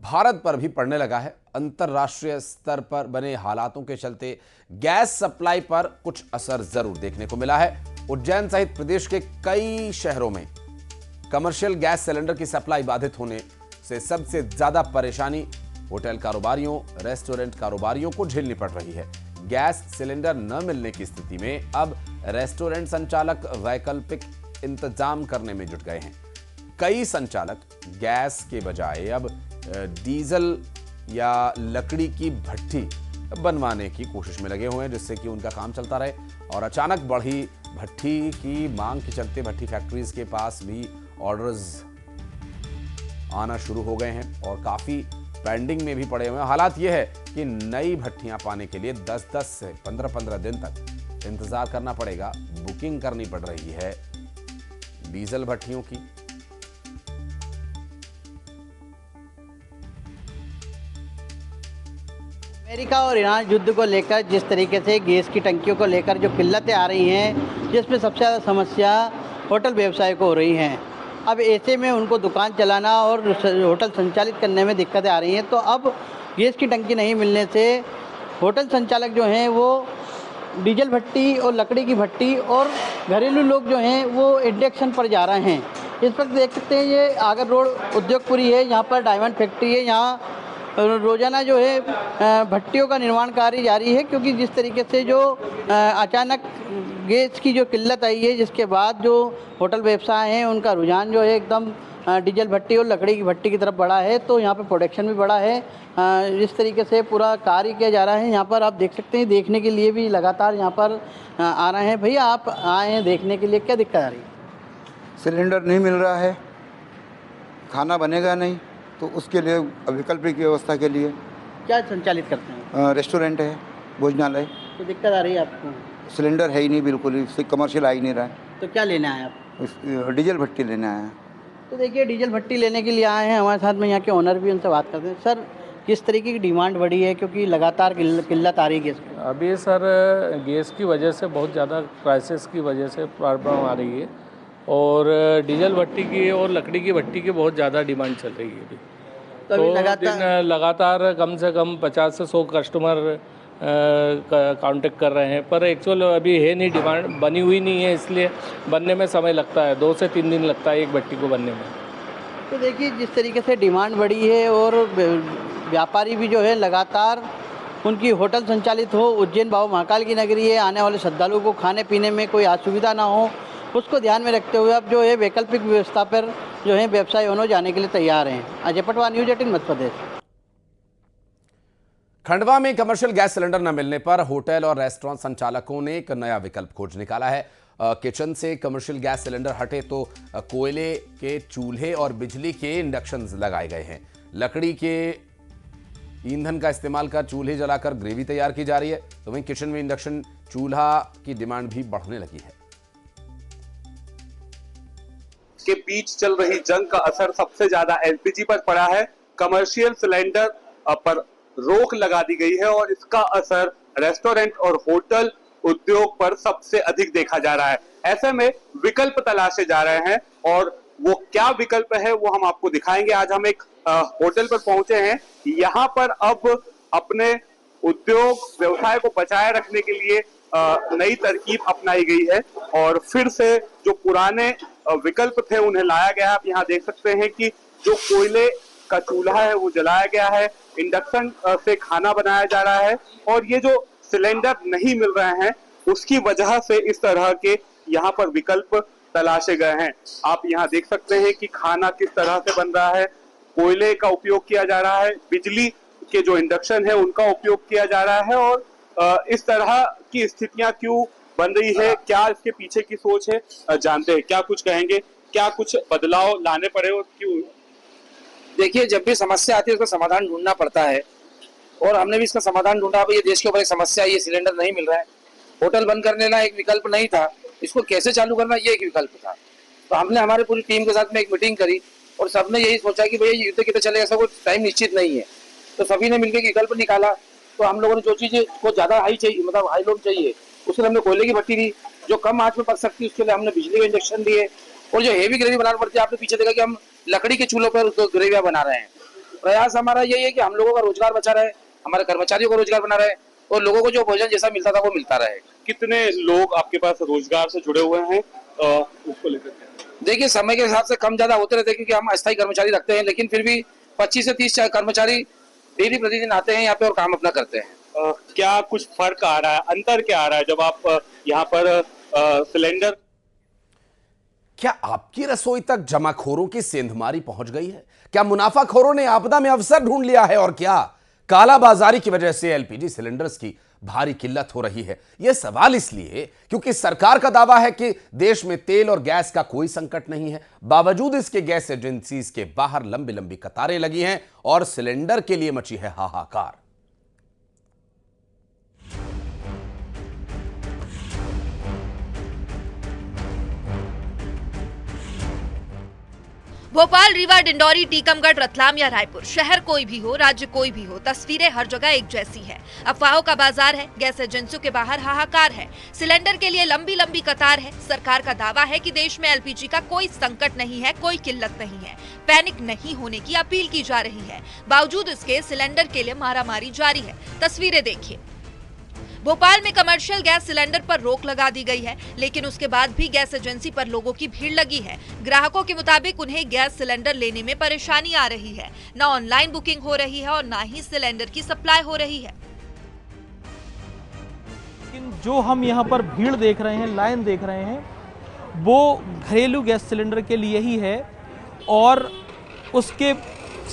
भारत पर भी पड़ने लगा है। अंतर्राष्ट्रीय स्तर पर बने हालातों के चलते गैस सप्लाई पर कुछ असर जरूर देखने को मिला है। उज्जैन सहित प्रदेश के कई शहरों में कमर्शियल गैस सिलेंडर की सप्लाई बाधित होने से सबसे ज्यादा परेशानी होटल कारोबारियों, रेस्टोरेंट कारोबारियों को झेलनी पड़ रही है। गैस सिलेंडर न मिलने की स्थिति में अब रेस्टोरेंट संचालक वैकल्पिक इंतजाम करने में जुट गए हैं। कई संचालक गैस के बजाय अब डीजल या लकड़ी की भट्ठी बनवाने की कोशिश में लगे हुए हैं, जिससे कि उनका काम चलता रहे। और अचानक बढ़ी भट्ठी की मांग के चलते भट्ठी फैक्ट्रीज के पास भी ऑर्डर्स आना शुरू हो गए हैं और काफी पेंडिंग में भी पड़े हुए हैं। हालात यह है कि नई भट्टियां पाने के लिए 10-10 से 15-15 दिन तक इंतजार करना पड़ेगा। बुकिंग करनी पड़ रही है डीजल भट्टियों की। अमेरिका और ईरान युद्ध को लेकर जिस तरीके से गैस की टंकियों को लेकर जो किल्लतें आ रही हैं, जिसमें सबसे ज़्यादा समस्या होटल व्यवसाय को हो रही हैं। अब ऐसे में उनको दुकान चलाना और होटल संचालित करने में दिक्कतें आ रही हैं। तो अब गैस की टंकी नहीं मिलने से होटल संचालक जो हैं वो डीजल भट्टी और लकड़ी की भट्टी और घरेलू लोग जो हैं वो इंडक्शन पर जा रहे हैं। इस वक्त देख सकते हैं ये आगर रोड उद्योगपुरी है, यहाँ पर डायमंड फैक्ट्री है। यहाँ रोजाना जो है भट्टियों का निर्माण कार्य जारी है, क्योंकि जिस तरीके से जो अचानक गैस की जो किल्लत आई है, जिसके बाद जो होटल व्यवसाय हैं उनका रुझान जो है एकदम डीजल भट्टी और लकड़ी की भट्टी की तरफ बढ़ा है। तो यहाँ पे प्रोडक्शन भी बढ़ा है। इस तरीके से पूरा कार्य किया जा रहा है। यहाँ पर आप देख सकते हैं, देखने के लिए भी लगातार यहाँ पर आ रहे हैं। भैया आप आए हैं देखने के लिए, क्या दिक्कत आ रही है? सिलेंडर नहीं मिल रहा है, खाना बनेगा नहीं, तो उसके लिए वैकल्पिक व्यवस्था के लिए क्या संचालित करते हैं? रेस्टोरेंट है, भोजनालय। तो दिक्कत आ रही है आपको? सिलेंडर है ही नहीं, बिल्कुल ही कमर्शियल आ ही नहीं रहा है। तो क्या लेने आए आप? डीजल भट्टी लेने आए हैं। तो देखिए, डीजल भट्टी लेने के लिए आए हैं। हमारे साथ में यहाँ के ओनर भी, उनसे बात करते हैं। सर, किस तरीके की डिमांड बढ़ी है, क्योंकि लगातार किल्लत आ रही है गैस की? अभी सर गैस की वजह से बहुत ज़्यादा क्राइसिस की वजह से प्रॉब्लम आ रही है और डीजल भट्टी की और लकड़ी की भट्टी की बहुत ज़्यादा डिमांड चल रही है अभी। तो लगातार कम से कम 50 से 100 कस्टमर कांटेक्ट कर रहे हैं, पर एक्चुअल अभी है नहीं, डिमांड बनी हुई नहीं है, इसलिए बनने में समय लगता है। 2 से 3 दिन लगता है एक भट्टी को बनने में। तो देखिए, जिस तरीके से डिमांड बढ़ी है और व्यापारी भी जो है लगातार उनकी होटल संचालित हो, उज्जैन बाबा महाकाल की नगरी है, आने वाले श्रद्धालुओं को खाने पीने में कोई असुविधा ना हो, उसको ध्यान में रखते हुए अब जो है वैकल्पिक व्यवस्था पर जो है व्यवसाय होने जाने के लिए तैयार हैं। अजय पटवा, न्यूज़ 18 मध्य प्रदेश। खंडवा में कमर्शियल गैस सिलेंडर न मिलने पर होटल और रेस्टोरेंट संचालकों ने एक नया विकल्प खोज निकाला है। किचन से कमर्शियल गैस सिलेंडर हटे तो कोयले के चूल्हे और बिजली के इंडक्शन लगाए गए हैं। लकड़ी के ईंधन का इस्तेमाल कर चूल्हे जलाकर ग्रेवी तैयार की जा रही है, तो वहीं किचन में इंडक्शन चूल्हा की डिमांड भी बढ़ने लगी है। के बीच चल रही जंग का असर सबसे ज्यादा एलपीजी पर पड़ा है। कमर्शियल सिलेंडर पर रोक लगा दी गई है और इसका असर रेस्टोरेंट और होटल उद्योग पर सबसे अधिक देखा जा रहा है। ऐसे में विकल्प तलाशे जा रहे हैं और वो क्या विकल्प है वो हम आपको दिखाएंगे। आज हम एक होटल पर पहुंचे हैं। यहाँ पर अब अपने उद्योग व्यवसाय को बचाए रखने के लिए नई तरकीब अपनाई गई है और फिर से जो पुराने विकल्प थे उन्हें लाया गया है। आप यहाँ देख सकते हैं कि जो कोयले का चूल्हा है वो जलाया गया है, इंडक्शन से खाना बनाया जा रहा है और ये जो सिलेंडर नहीं मिल रहे हैं उसकी वजह से इस तरह के यहाँ पर विकल्प तलाशे गए हैं। आप यहाँ देख सकते हैं कि खाना किस तरह से बन रहा है, कोयले का उपयोग किया जा रहा है, बिजली के जो इंडक्शन है उनका उपयोग किया जा रहा है और इस तरह की स्थितियां क्यों बन रही है, क्या इसके पीछे की सोच है, जानते हैं। क्या कुछ कहेंगे, क्या कुछ बदलाव लाने पड़े और क्यों? देखिए, जब भी समस्या आती है उसका समाधान ढूंढना पड़ता है और हमने भी इसका समाधान ढूंढा। ये देश के ऊपर एक समस्या है, ये सिलेंडर नहीं मिल रहा है। होटल बंद कर लेना एक विकल्प नहीं था, इसको कैसे चालू करना ये एक विकल्प था। तो हमने हमारे पूरी टीम के साथ में एक मीटिंग करी और सबने यही सोचा कि भैया युद्ध कितने चलेगा, ऐसा कोई टाइम निश्चित नहीं है। तो सभी ने मिलकर विकल्प निकाला। तो हम लोगों ने जो चीजें को ज्यादा हाई चाहिए, मतलब हाई लोड चाहिए, उसके लिए हमने कोयले की भट्टी दी। जो कम आंच में पक सकती है उसके लिए हमने बिजली के इंजेक्शन दिए और जो हेवी ग्रेवी बनाना पड़ती है, आपने पीछे देखा कि हम लकड़ी के चूल्हों पर उसको ग्रेवियां बना रहे हैं। प्रयास हमारा यही है कि हम लोगों का रोजगार बचा रहे, हमारे कर्मचारियों को रोजगार बना रहे और लोगों को जो भोजन जैसा मिलता था वो मिलता रहे। कितने लोग आपके पास रोजगार से जुड़े हुए हैं उसको लेकर? देखिए समय के हिसाब से कम ज्यादा होते रहते हैं क्योंकि हम अस्थायी कर्मचारी रखते हैं, लेकिन फिर भी 25 से 30 कर्मचारी डेली प्रतिदिन आते हैं यहाँ पे और काम अपना करते हैं। क्या कुछ फर्क आ रहा है, अंतर क्या आ रहा है जब आप यहाँ पर सिलेंडर? क्या आपकी रसोई तक जमाखोरों की सेंधमारी पहुंच गई है? क्या मुनाफाखोरों ने आपदा में अवसर ढूंढ लिया है? और क्या कालाबाजारी की वजह से एलपीजी सिलेंडर्स की भारी किल्लत हो रही है? यह सवाल इसलिए क्योंकि सरकार का दावा है कि देश में तेल और गैस का कोई संकट नहीं है। बावजूद इसके गैस एजेंसीज के बाहर लंबी लंबी कतारें लगी हैं और सिलेंडर के लिए मची है हाहाकार। भोपाल, रीवा, डिंडौरी, टीकमगढ़, रतलाम या रायपुर, शहर कोई भी हो, राज्य कोई भी हो, तस्वीरें हर जगह एक जैसी है। अफवाहों का बाजार है, गैस एजेंसियों के बाहर हाहाकार है, सिलेंडर के लिए लंबी लंबी कतार है। सरकार का दावा है कि देश में एलपीजी का कोई संकट नहीं है, कोई किल्लत नहीं है। पैनिक नहीं होने की अपील की जा रही है। बावजूद इसके सिलेंडर के लिए मारामारी जारी है। तस्वीरें देखिए। भोपाल में कमर्शियल गैस सिलेंडर पर रोक लगा दी गई है, लेकिन उसके बाद भी गैस एजेंसी पर लोगों की भीड़ लगी है। ग्राहकों के मुताबिक उन्हें गैस सिलेंडर लेने में परेशानी आ रही है। न ऑनलाइन बुकिंग हो रही है और न ही सिलेंडर की सप्लाई हो रही है। लेकिन जो हम यहाँ पर भीड़ देख रहे हैं, लाइन देख रहे हैं, वो घरेलू गैस सिलेंडर के लिए ही है और उसके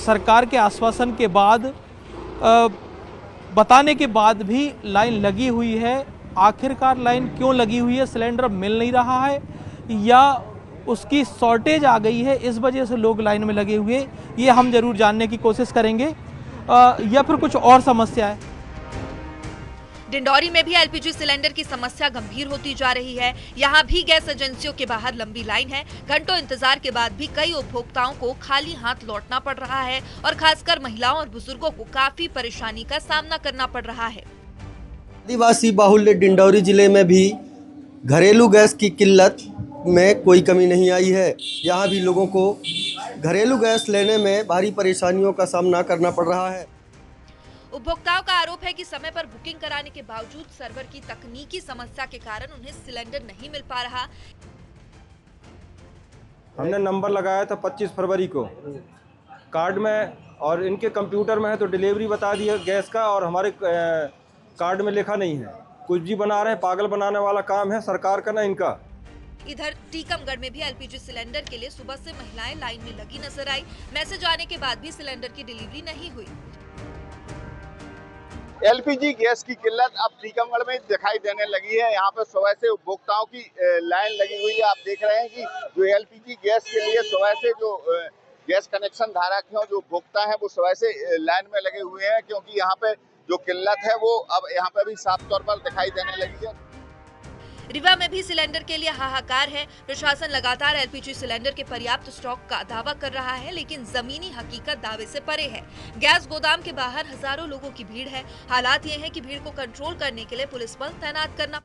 सरकार के आश्वासन के बाद बताने के बाद भी लाइन लगी हुई है। आखिरकार लाइन क्यों लगी हुई है? सिलेंडर मिल नहीं रहा है या उसकी शॉर्टेज आ गई है, इस वजह से लोग लाइन में लगे हुए, ये हम जरूर जानने की कोशिश करेंगे या फिर कुछ और समस्या है। डिंडौरी में भी एलपीजी सिलेंडर की समस्या गंभीर होती जा रही है। यहाँ भी गैस एजेंसियों के बाहर लंबी लाइन है। घंटों इंतजार के बाद भी कई उपभोक्ताओं को खाली हाथ लौटना पड़ रहा है और खासकर महिलाओं और बुजुर्गों को काफी परेशानी का सामना करना पड़ रहा है। आदिवासी बाहुल्य डिंडौरी जिले में भी घरेलू गैस की किल्लत में कोई कमी नहीं आई है। यहाँ भी लोगों को घरेलू गैस लेने में भारी परेशानियों का सामना करना पड़ रहा है। उपभोक्ताओं का आरोप है कि समय पर बुकिंग कराने के बावजूद सर्वर की तकनीकी समस्या के कारण उन्हें सिलेंडर नहीं मिल पा रहा। हमने नंबर लगाया था 25 फरवरी को कार्ड में और इनके कंप्यूटर में है तो डिलीवरी बता दी है गैस का और हमारे कार्ड में लिखा नहीं है। कुछ भी बना रहे हैं, पागल बनाने वाला काम है सरकार का ना इनका। इधर टीकमगढ़ में भी एलपीजी सिलेंडर के लिए सुबह से महिलाएं लाइन में लगी नजर आई। मैसेज आने के बाद भी सिलेंडर की डिलीवरी नहीं हुई। एलपीजी गैस की किल्लत अब टीकमगढ़ में दिखाई देने लगी है। यहाँ पे सुबह से उपभोक्ताओं की लाइन लगी हुई है। आप देख रहे हैं कि जो एलपीजी गैस के लिए सुबह से जो गैस कनेक्शन धारक हैं, जो उपभोक्ता हैं, वो सुबह से लाइन में लगे हुए हैं क्योंकि यहाँ पे जो किल्लत है वो अब यहाँ पे भी साफ तौर पर दिखाई देने लगी है। रीवा में भी सिलेंडर के लिए हाहाकार है। प्रशासन लगातार एलपीजी सिलेंडर के पर्याप्त स्टॉक का दावा कर रहा है, लेकिन जमीनी हकीकत दावे से परे है। गैस गोदाम के बाहर हजारों लोगों की भीड़ है। हालात ये हैं कि भीड़ को कंट्रोल करने के लिए पुलिस बल तैनात करना।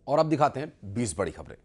और अब दिखाते हैं 20 बड़ी खबरें।